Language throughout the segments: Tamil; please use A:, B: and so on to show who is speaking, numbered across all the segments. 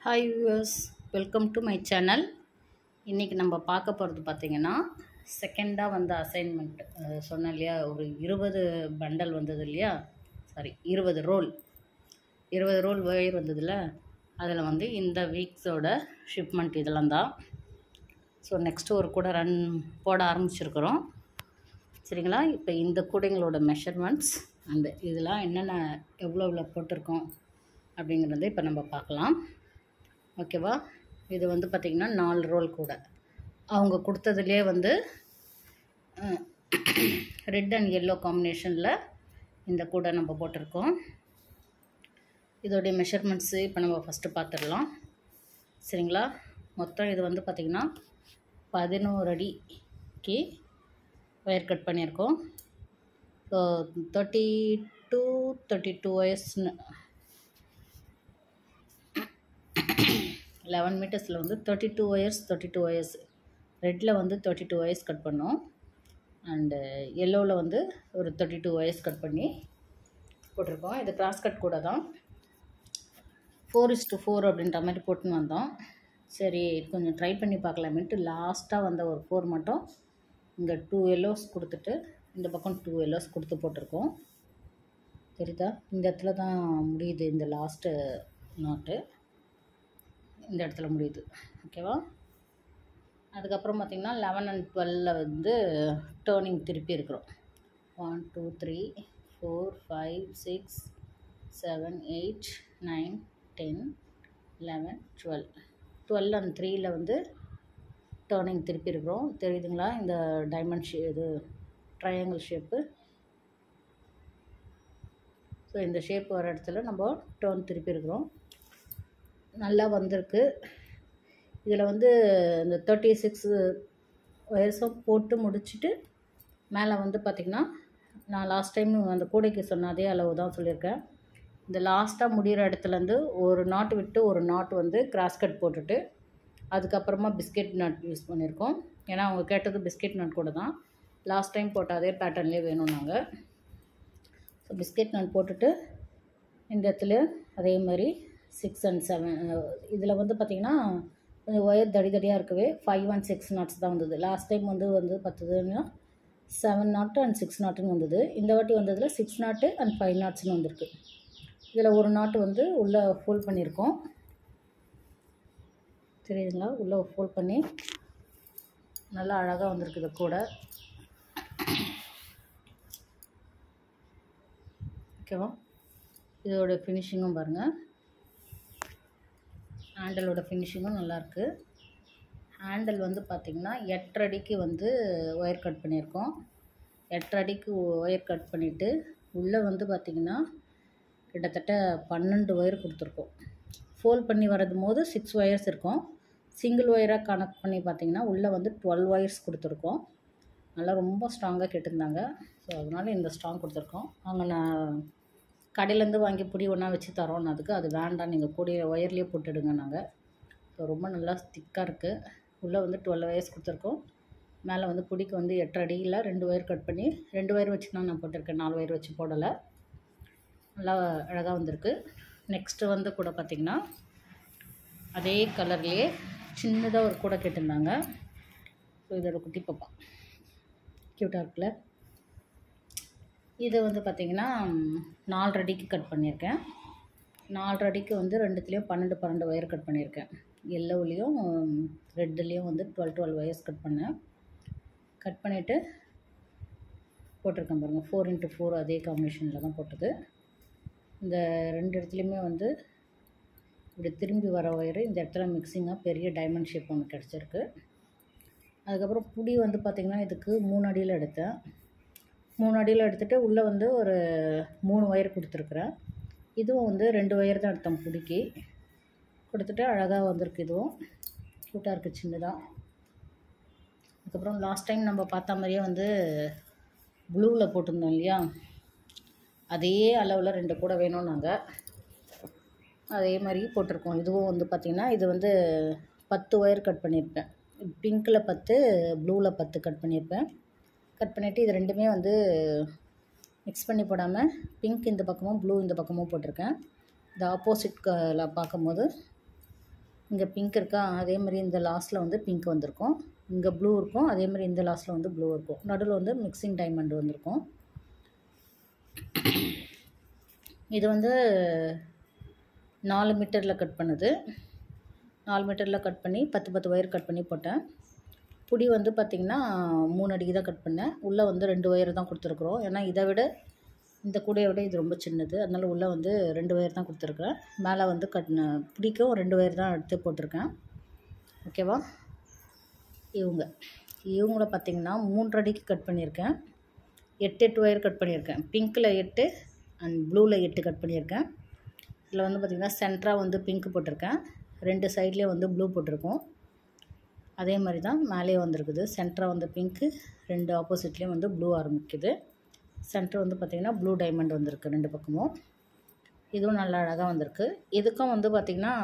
A: Hi viewers, welcome to my channel. இன்றைக்கி நம்ம பார்க்க போகிறது பார்த்திங்கன்னா செகண்டாக வந்த அசைன்மெண்ட் சொன்னேன் இல்லையா, ஒரு 20 பண்டல் வந்தது இல்லையா, சாரி 20 ரோல் ஒயர் வந்ததில்ல, அதில் வந்து இந்த வீக்ஸோட ஷிப்மெண்ட் இதெல்லாம் தான். ஸோ நெக்ஸ்ட்டு ஒரு கூட ரன் போட ஆரம்பிச்சிருக்கிறோம். சரிங்களா? இப்போ இந்த கூடைங்களோட மெஷர்மெண்ட்ஸ் அந்த இதெல்லாம் என்னென்ன எவ்வளோ போட்டிருக்கோம் அப்படிங்கிறத இப்போ நம்ம பார்க்கலாம். ஓகேவா? இது வந்து பார்த்திங்கன்னா 4 ரோல் கூட அவங்க கொடுத்ததுலேயே வந்து ரெட் அண்ட் எல்லோ காம்பினேஷனில் இந்த கூடை நம்ம போட்டிருக்கோம். இதோடைய மெஷர்மெண்ட்ஸு இப்போ நம்ம ஃபஸ்ட்டு பார்த்துடலாம். சரிங்களா? மொத்தம் இது வந்து பார்த்திங்கன்னா 11 அடிக்கு ஒயர் கட் பண்ணியிருக்கோம். ஸோ 32 ஒயர்ஸ்னு 11 மீட்டர்ஸில் வந்து 32 ஒயர்ஸ் ரெட்டில் வந்து 32 ஒயர்ஸ் கட் பண்ணோம். அண்டு எல்லோவில் வந்து ஒரு 32 ஒயர்ஸ் கட் பண்ணி போட்டிருக்கோம். இது கிராஸ் கட் கூட தான் 4:4 அப்படின்ற மாதிரி போட்டுன்னு வந்தோம். சரி, கொஞ்சம் ட்ரை பண்ணி பார்க்கலாமேன்ட்டு லாஸ்ட்டாக வந்த ஒரு 4 மட்டும் இங்கே 2 எல்லோஸ் கொடுத்துட்டு இந்த பக்கம் 2 எல்லோஸ் கொடுத்து போட்டிருக்கோம். தெரியுதா? இந்த இடத்துல தான் முடியுது, இந்த லாஸ்ட்டு நாட்டு இந்த இடத்துல முடியுது. ஓகேவா? அதுக்கப்புறம் பார்த்திங்கன்னா 11 and 12 வந்து டேர்னிங் திருப்பி இருக்கிறோம். 1 2 3 4 5 6 7 8 9 10 11 12 and 3ல் வந்து டேர்னிங் திருப்பி இருக்கிறோம். தெரியுதுங்களா? இந்த டைமண்ட் இது ட்ரையாங்கிள் ஷேப்பு. ஸோ இந்த ஷேப் வர இடத்துல நம்ம டேர்ன் திருப்பி இருக்கிறோம். நல்லா வந்திருக்கு. இதில் வந்து இந்த 36 ஒயர்ஸும் போட்டு முடிச்சுட்டு மேலே வந்து பார்த்திங்கன்னா நான் லாஸ்ட் டைம் அந்த கூடைக்கு சொன்ன அதே அளவு தான் சொல்லியிருக்கேன். இந்த லாஸ்ட்டாக முடிகிற இடத்துலேருந்து ஒரு நாட் விட்டு ஒரு நாட் வந்து கிராஸ் கட் போட்டுட்டு அதுக்கப்புறமா பிஸ்கெட் நட் யூஸ் பண்ணியிருக்கோம். ஏன்னா அவங்க கேட்டது பிஸ்கெட் நட் கூட தான். லாஸ்ட் டைம் போட்ட அதே பேட்டர்ன்லேயே வேணும் நாங்கள். ஸோ பிஸ்கெட் நட் போட்டுட்டு இந்த இடத்துல அதே மாதிரி 6 and 7 இதில் வந்து பார்த்திங்கன்னா கொஞ்சம் ஒயர் தடியாக இருக்கவே 5 and 6 knots தான் வந்தது. லாஸ்ட் டைம் வந்து பார்த்ததுன்னா 7 knot and 6 knotன்னு வந்தது. இந்த வாட்டி வந்ததில் 6 knot and 5 knotsன்னு வந்திருக்கு. இதில் ஒரு நாட்டு வந்து உள்ளே ஃபோல்ட் பண்ணியிருக்கோம். தெரியுதுங்களா? உள்ளே ஃபோல்ட் பண்ணி நல்லா அழகாக வந்திருக்கு இது கூட. ஓகேவா? இதோட ஃபினிஷிங்கும் பாருங்கள். ஹேண்டலோட ஃபினிஷிங்கும் நல்லாயிருக்கு. ஹேண்டில் வந்து பார்த்திங்கன்னா 8 அடிக்கு வந்து ஒயர் கட் பண்ணியிருக்கோம். 8 அடிக்கு ஒயர் கட் பண்ணிவிட்டு உள்ளே வந்து பார்த்திங்கன்னா கிட்டத்தட்ட 12 ஒயர் கொடுத்துருக்கோம். ஃபோல்ட் பண்ணி வரதும் போது 6 ஒயர்ஸ் இருக்கும். சிங்கிள் ஒயராக கனெக்ட் பண்ணி பார்த்திங்கன்னா உள்ளே வந்து 12 ஒயர்ஸ் கொடுத்துருக்கோம். நல்லா ரொம்ப ஸ்ட்ராங்காக கேட்டிருந்தாங்க. ஸோ அதனால் இந்த ஸ்ட்ராங் கொடுத்துருக்கோம். அவங்க நான் கடையிலேருந்து வாங்கி பிடி ஒன்றா வச்சு தரோன்னதுக்கு அது வேண்டாம், நீங்கள் கூடிய ஒயர்லேயே போட்டுடுங்க நாங்கள். ஸோ ரொம்ப நல்லா திக்காக இருக்குது. உள்ளே வந்து 12 ஒயர்ஸ் கொடுத்துருக்கோம். மேலே வந்து பிடிக்கு வந்து 8 அடியில் 2 ஒயர் கட் பண்ணி 2 ஒயர் வச்சு தான் நான் போட்டிருக்கேன், 4 ஒயர் வச்சு போடலை. நல்லா அழகாக வந்திருக்கு. நெக்ஸ்ட்டு வந்து கூட பார்த்திங்கன்னா அதே கலர்லேயே சின்னதாக ஒரு கூடை கேட்டிருந்தாங்க. ஸோ இதோட குட்டி பாப்பா க்யூட்டாக இருக்குல்ல. இது வந்து பார்த்திங்கன்னா 4 அடிக்கு கட் பண்ணியிருக்கேன். 4 அடிக்கு வந்து ரெண்டுத்துலேயும் 12 ஒயர் கட் பண்ணியிருக்கேன். எல்லோவுலேயும் ரெட்டுலேயும் வந்து 12 ஒயர்ஸ் கட் பண்ணேன். கட் பண்ணிவிட்டு போட்டிருக்கேன் பாருங்கள். 4x4 அதே காம்பினேஷனில் தான் போட்டது. இந்த 2 இடத்துலையுமே வந்து இப்படி திரும்பி வர ஒயரு இந்த இடத்துல மிக்சிங்காக பெரிய டைமண்ட் ஷேப் ஒன்று கிடச்சிருக்கு. அதுக்கப்புறம் புடி வந்து பார்த்திங்கன்னா இதுக்கு 3 அடியில் எடுத்தேன். 3 அடியில் எடுத்துகிட்டு உள்ளே வந்து ஒரு 3 ஒயர் கொடுத்துருக்குறேன். இதுவும் வந்து 2 ஒயர் தான் எடுத்தேன் புடிக்கு கொடுத்துட்டு அழகாக வந்திருக்கு. இதுவும் க்யூட்டாக இருக்குது, சின்னதாக. அதுக்கப்புறம் லாஸ்ட் டைம் நம்ம பார்த்த மாதிரியே வந்து ப்ளூவில் போட்டிருந்தோம் இல்லையா, அதே அளவில் 2 கூட வேணும் நாங்கள். அதே மாதிரி போட்டிருக்கோம். இதுவும் வந்து பார்த்திங்கன்னா இது வந்து 10 ஒயர் கட் பண்ணியிருப்பேன். பிங்க்கில் 10 ப்ளூவில் 10 கட் பண்ணியிருப்பேன். கட் பண்ணிவிட்டு இது ரெண்டுமே வந்து மிக்ஸ் பண்ணி போடாமல் பிங்க் இந்த பக்கமும் ப்ளூ இந்த பக்கமும் போட்டிருக்கேன். இந்த ஆப்போசிட்டில் பார்க்கும்போது இங்கே பிங்க் இருக்கா, அதே மாதிரி இந்த லாஸ்ட்டில் வந்து பிங்க் வந்திருக்கும். இங்கே ப்ளூ இருக்கும், அதே மாதிரி இந்த லாஸ்ட்டில் வந்து ப்ளூ இருக்கும். நடுவில் வந்து மிக்சிங் டைமண்ட் வந்திருக்கும். இது வந்து 4 மீட்டரில் கட் பண்ணுது. 4 மீட்டரில் கட் பண்ணி 10 ஒயர் கட் பண்ணி போட்டேன். புடி வந்து பார்த்திங்கன்னா 3 அடிக்கு தான் கட் பண்ணேன். உள்ளே வந்து 2 ஒயர் தான் கொடுத்துருக்குறோம். ஏன்னா இதை விட இந்த கூடையை விட இது ரொம்ப சின்னது, அதனால் உள்ளே வந்து 2 ஒயர் தான் கொடுத்துருக்குறேன். மேலே வந்து பிடிக்கும் 2 ஒயர் தான் எடுத்து போட்டிருக்கேன். ஓகேவா? இவங்கள பார்த்திங்கன்னா 3 அடிக்கு கட் பண்ணியிருக்கேன். 8 ஒயர் கட் பண்ணியிருக்கேன். பிங்க்கில் 8 அண்ட் ப்ளூவில் 8 கட் பண்ணியிருக்கேன். இதில் வந்து பார்த்திங்கன்னா சென்டராக வந்து பிங்க் போட்டிருக்கேன், 2 சைட்லேயும் வந்து ப்ளூ போட்டிருக்கோம். அதே மாதிரி தான் மேலேயே வந்திருக்குது. சென்டராக வந்து பிங்க்கு, 2 ஆப்போசிட்லேயும் வந்து ப்ளூ ஆரம்பிக்குது. சென்டர் வந்து பார்த்திங்கன்னா ப்ளூ டைமண்ட் வந்திருக்கு 2 பக்கமும். இதுவும் நல்லா அழகாக வந்திருக்கு. இதுக்கும் வந்து பார்த்திங்கன்னா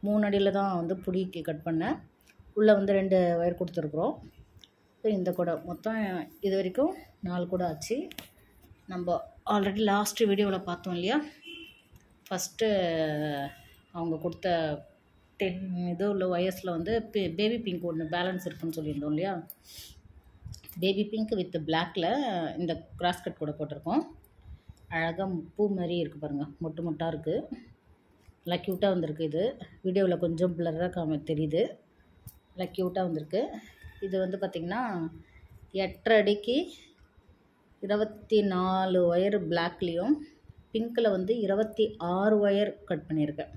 A: 3 அடியில் தான் வந்து புடிக்கு கட் பண்ணேன். உள்ளே வந்து 2 ஒயர் கொடுத்துருக்குறோம். இப்போ இந்த கூடை மொத்தம் இது வரைக்கும் 4 கூடை ஆச்சு. நம்ம ஆல்ரெடி லாஸ்ட்டு வீடியோவில் பார்த்தோம் இல்லையா, ஃபஸ்ட்டு அவங்க கொடுத்த 10 இது உள்ள ஒயர்ஸில் வந்து பேபி பிங்க் ஒன்று பேலன்ஸ் இருக்குன்னு சொல்லியிருந்தோம் இல்லையா. பேபி பிங்க் வித் பிளாக்கில் இந்த கிராஸ் கட் கூட போட்டிருக்கோம். அழகாக பூ மாதிரி இருக்குது பாருங்கள், மொட்டு மொட்டாக இருக்குது. நல்லா க்யூட்டாக வந்திருக்கு. இது வீடியோவில் கொஞ்சம் பிளராக தெரியுது. நல்லா க்யூட்டாக வந்திருக்கு. இது வந்து பார்த்திங்கன்னா 8 அடிக்கு 24 ஒயர் பிளாக்லேயும் பிங்க்கில் வந்து 26 ஒயர் கட் பண்ணியிருக்கேன்.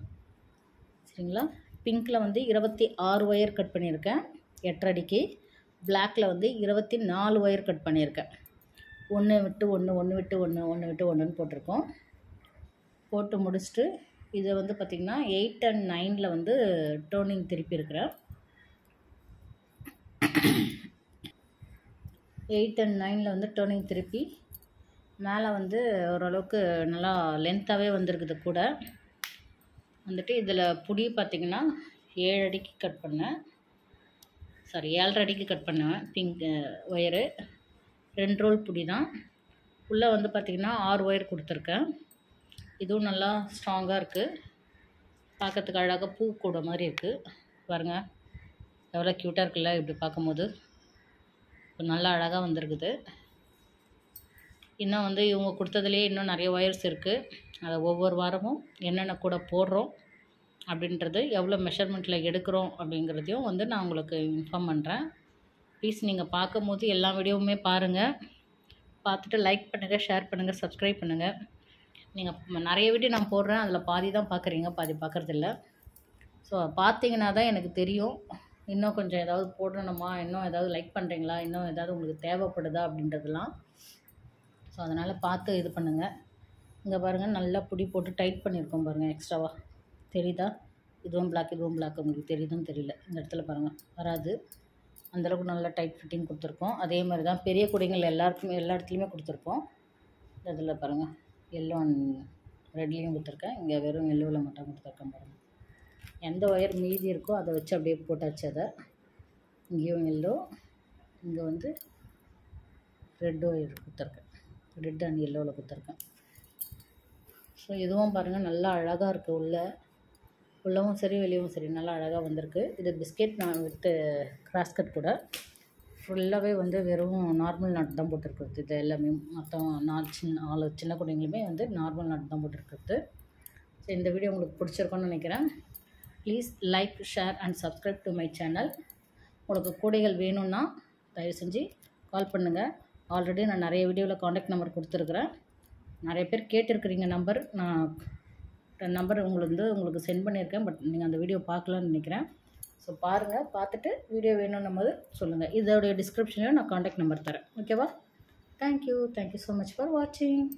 A: சரிங்களா? பிங்க்கில் வந்து 26 ஒயர் கட் பண்ணியிருக்கேன் 8 அடிக்கு. பிளாக்கில் வந்து 24 ஒயர் கட் பண்ணியிருக்கேன். 1 விட்டு 1, 1 விட்டு 1, 1 விட்டு 1ன்னு போட்டிருக்கோம். போட்டு முடிச்சுட்டு இதை வந்து பார்த்திங்கன்னா 8 and 9ல் வந்து டர்னிங் திருப்பி இருக்கிறேன். 8 and 9ல் வந்து டர்னிங் திருப்பி மேலே வந்து ஓரளவுக்கு நல்லா லென்த்தாகவே வந்திருக்குது கூட வந்துட்டு. இதில் புடி பார்த்திங்கன்னா 7 அடிக்கு கட் பண்ணேன், 7.5 அடிக்கு கட் பண்ணுவேன். பிங்க் ஒயரு 2 ரோல் புடி தான். உள்ளே வந்து பார்த்திங்கன்னா 6 ஒயர் கொடுத்துருக்கேன். இதுவும் நல்லா ஸ்ட்ராங்காக இருக்குது. பார்க்கறதுக்கு அழகாக பூ கூட மாதிரி இருக்குது பாருங்கள். எவ்வளோ க்யூட்டாக இருக்குல்ல இப்படி பார்க்கும்போது. இப்போ நல்லா அழகாக வந்திருக்குது. இன்னும் வந்து இவங்க கொடுத்ததுலேயே இன்னும் நிறைய ஒயர்ஸ் இருக்குது. அதை ஒவ்வொரு வாரமும் என்னென்ன கூட போடுறோம் அப்படின்றது, எவ்வளோ மெஷர்மெண்ட்டில் எடுக்கிறோம் அப்படிங்கிறதையும் வந்து நான் உங்களுக்கு இன்ஃபார்ம் பண்ணுறேன். ப்ளீஸ் நீங்கள் பார்க்கும்போது எல்லா வீடியோவுமே பாருங்கள். பார்த்துட்டு லைக் பண்ணுங்கள், ஷேர் பண்ணுங்கள், சப்ஸ்கிரைப் பண்ணுங்கள். நீங்கள் நிறைய வீடியோ நான் போடுறேன், அதில் பாதி தான் பார்க்குறீங்க, பாதி பார்க்குறதில்ல. ஸோ பார்த்தீங்கன்னா தான் எனக்கு தெரியும் இன்னும் கொஞ்சம் ஏதாவது போடணுமா, இன்னும் ஏதாவது லைக் பண்ணுறீங்களா, இன்னும் ஏதாவது உங்களுக்கு தேவைப்படுதா அப்படின்றதெல்லாம். ஸோ அதனால் பார்த்து இது பண்ணுங்கள். இங்கே பாருங்கள், நல்லா புடி போட்டு டைட் பண்ணியிருக்கோம் பாருங்கள். எக்ஸ்ட்ராவாக தெரியுதா? இதுவும் பிளாக், இதுவும் பிளாக். உங்களுக்கு தெரியுதுன்னு தெரியல, இந்த இடத்துல பாருங்கள் வராது. அந்தளவுக்கு நல்லா டைட் ஃபிட்டிங் கொடுத்துருக்கோம். அதே மாதிரி தான் பெரிய குடைகள் எல்லா இடத்துலையுமே கொடுத்துருப்போம். இந்த இதில் பாருங்கள், எல்லோ அண்ட் ரெட்லேயும் கொடுத்துருக்கேன். இங்கே வெறும் எல்லோவில் மட்டும் கொடுத்துருக்கேன் பாருங்கள். எந்த ஒயர் மீதி இருக்கோ அதை வச்சு அப்படியே போட்டாச்சு. அதை இங்கேயும் எல்லோ, இங்கே வந்து ரெட் ஒயர் கொடுத்துருக்கேன், ரெட் அண்ட் எல்லோவில் கொடுத்துருக்கேன். ஸோ இதுவும் பாருங்கள் நல்லா அழகாக இருக்குது. உள்ளவும் சரி வெளியவும் சரி நல்லா அழகாக வந்திருக்கு. இது பிஸ்கெட் வித் கிராஸ் கட் கூட. ஃபுல்லாகவே வந்து வெறும் நார்மல் நாட் தான் போட்டிருக்கிறது. இது எல்லாமே மொத்தம் 4 சின்ன குடைங்களுமே வந்து நார்மல் நாட் தான் போட்டிருக்கிறது. ஸோ இந்த வீடியோ உங்களுக்கு பிடிச்சிருக்கோன்னு நினைக்கிறேன். Please like, share and subscribe to my channel. உங்களுக்கு கூடைகள் வேணும்னா தயவு செஞ்சு கால் பண்ணுங்கள். ஆல்ரெடி நான் நிறைய வீடியோவில் காண்டாக்ட் நம்பர் கொடுத்துருக்குறேன். நிறைய பேர் கேட்டிருக்கிறீங்க நம்பர். நான் நம்பர் உங்களுக்கு சென்ட் பண்ணியிருக்கேன். பட் நீங்கள் அந்த வீடியோ பார்க்கலான்னு நினைக்கிறேன். ஸோ பாருங்கள், பார்த்துட்டு வீடியோ வேணும்னும் போது சொல்லுங்கள். இதோடைய டிஸ்கிரிப்ஷனில் நான் காண்டாக்ட் நம்பர் தரேன். ஓகேவா? தேங்க்யூ ஸோ மச் ஃபார் வாட்சிங்.